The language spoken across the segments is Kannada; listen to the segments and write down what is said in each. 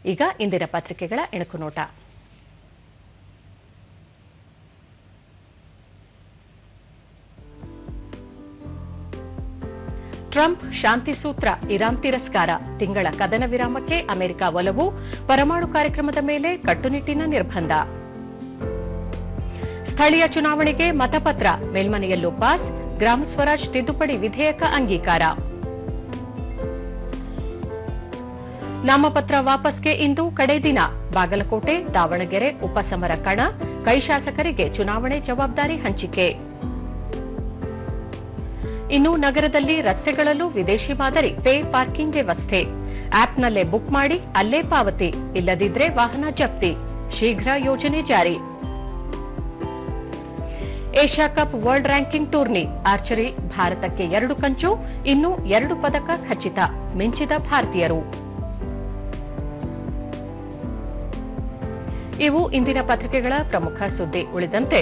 ಈಗ ಇಂದಿನ ಪತ್ರಿಕೆಗಳ ಎಣಕು ನೋಟ. ಟ್ರಂಪ್ ಶಾಂತಿ ಸೂತ್ರ, ಇರಾನ್ ತಿರಸ್ಕಾರ, ತಿಂಗಳ ಕದನ ವಿರಾಮಕ್ಕೆ ಅಮೆರಿಕ ಒಲವು, ಪರಮಾಣು ಕಾರ್ಯಕ್ರಮದ ಮೇಲೆ ಕಟ್ಟುನಿಟ್ಟಿನ ನಿರ್ಬಂಧ. ಸ್ಥಳೀಯ ಚುನಾವಣೆಗೆ ಮತಪತ್ರ, ಮೇಲ್ಮನೆಯಲ್ಲೂ ಪಾಸ್, ಗ್ರಾಮ ಸ್ವರಾಜ್ ತಿದ್ದುಪಡಿ ವಿಧೇಯಕ ಅಂಗೀಕಾರ. ನಾಮಪತ್ರ ವಾಪಸ್ಗೆ ಇಂದು ಕಡೆ ದಿನ, ಬಾಗಲಕೋಟೆ, ದಾವಣಗೆರೆ ಉಪಸಮರ ಕಣ, ಕೈ ಶಾಸಕರಿಗೆ ಚುನಾವಣೆ ಜವಾಬ್ದಾರಿ ಹಂಚಿಕೆ. ಇನ್ನು ನಗರದಲ್ಲಿ ರಸ್ತೆಗಳಲ್ಲೂ ವಿದೇಶಿ ಮಾದರಿ ಪೇ ಪಾರ್ಕಿಂಗ್ ವ್ಯವಸ್ಥೆ. ಆಪ್ನಲ್ಲೇ ಬುಕ್ ಮಾಡಿ ಅಲ್ಲೇ ಪಾವತಿ, ಇಲ್ಲದಿದ್ರೆ ವಾಹನ ಜಪ್ತಿ. ಶೀಘ್ರ ಯೋಜನೆ ಜಾರಿ. Asia cup world ranking tourney, archery ಭಾರತಕ್ಕೆ 2 ಕಂಚು, ಇನ್ನು 2 ಪದಕ ಖಚಿತ, ಮಿಂಚಿದ ಭಾರತೀಯರು. ಇವು ಇಂದಿನ ಪತ್ರಿಕೆಗಳ ಪ್ರಮುಖ ಸುದ್ದಿ. ಉಳಿದಂತೆ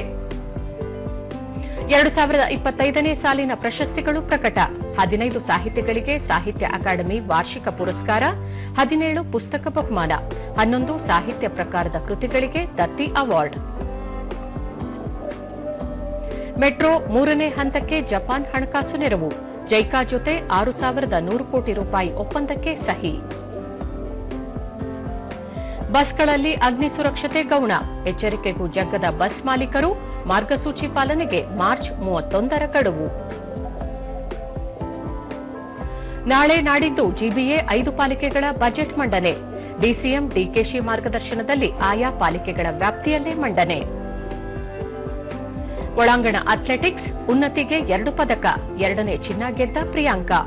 2025ನೇ ಸಾಲಿನ ಪ್ರಶಸ್ತಿಗಳು ಪ್ರಕಟ. 15 ಸಾಹಿತಿಗಳಿಗೆ ಸಾಹಿತ್ಯ ಅಕಾಡೆಮಿ ವಾರ್ಷಿಕ ಪುರಸ್ಕಾರ, 17 ಪುಸ್ತಕ ಬಹುಮಾನ, 11 ಸಾಹಿತ್ಯ ಪ್ರಕಾರದ ಕೃತಿಗಳಿಗೆ ದತ್ತಿ ಅವಾರ್ಡ್. ಮೆಟ್ರೋ 3ನೇ ಹಂತಕ್ಕೆ ಜಪಾನ್ ಹಣಕಾಸು ನೆರವು, ಜೈಕಾ ಜೊತೆ 6,100 ಕೋಟಿ ರೂಪಾಯಿ ಒಪ್ಪಂದಕ್ಕೆ ಸಹಿ. ಬಸ್ಗಳಲ್ಲಿ ಅಗ್ನಿ ಸುರಕ್ಷತೆ ಗೌಣ, ಎಚ್ಚರಿಕೆಗೂ ಜಗ್ಗದ ಬಸ್ ಮಾಲೀಕರು, ಮಾರ್ಗಸೂಚಿ ಪಾಲನೆಗೆ ಮಾರ್ಚ್ 31ರ ಗಡುವು. ನಾಳೆ ನಾಡಿದ್ದು ಜಿಬಿಎ 5 ಪಾಲಿಕೆಗಳ ಬಜೆಟ್ ಮಂಡನೆ, ಡಿಸಿಎಂ ಡಿಕೆಶಿ ಮಾರ್ಗದರ್ಶನದಲ್ಲಿ ಆಯಾ ಪಾಲಿಕೆಗಳ ವ್ಯಾಪ್ತಿಯಲ್ಲೇ ಮಂಡನೆ. ಒಳಾಂಗಣ ಅಥ್ಲೆಟಿಕ್ಸ್, ಉನ್ನತಿಗೆ 2 ಪದಕ, 2ನೇ ಚಿನ್ನ ಗೆದ್ದ ಪ್ರಿಯಾಂಕಾ.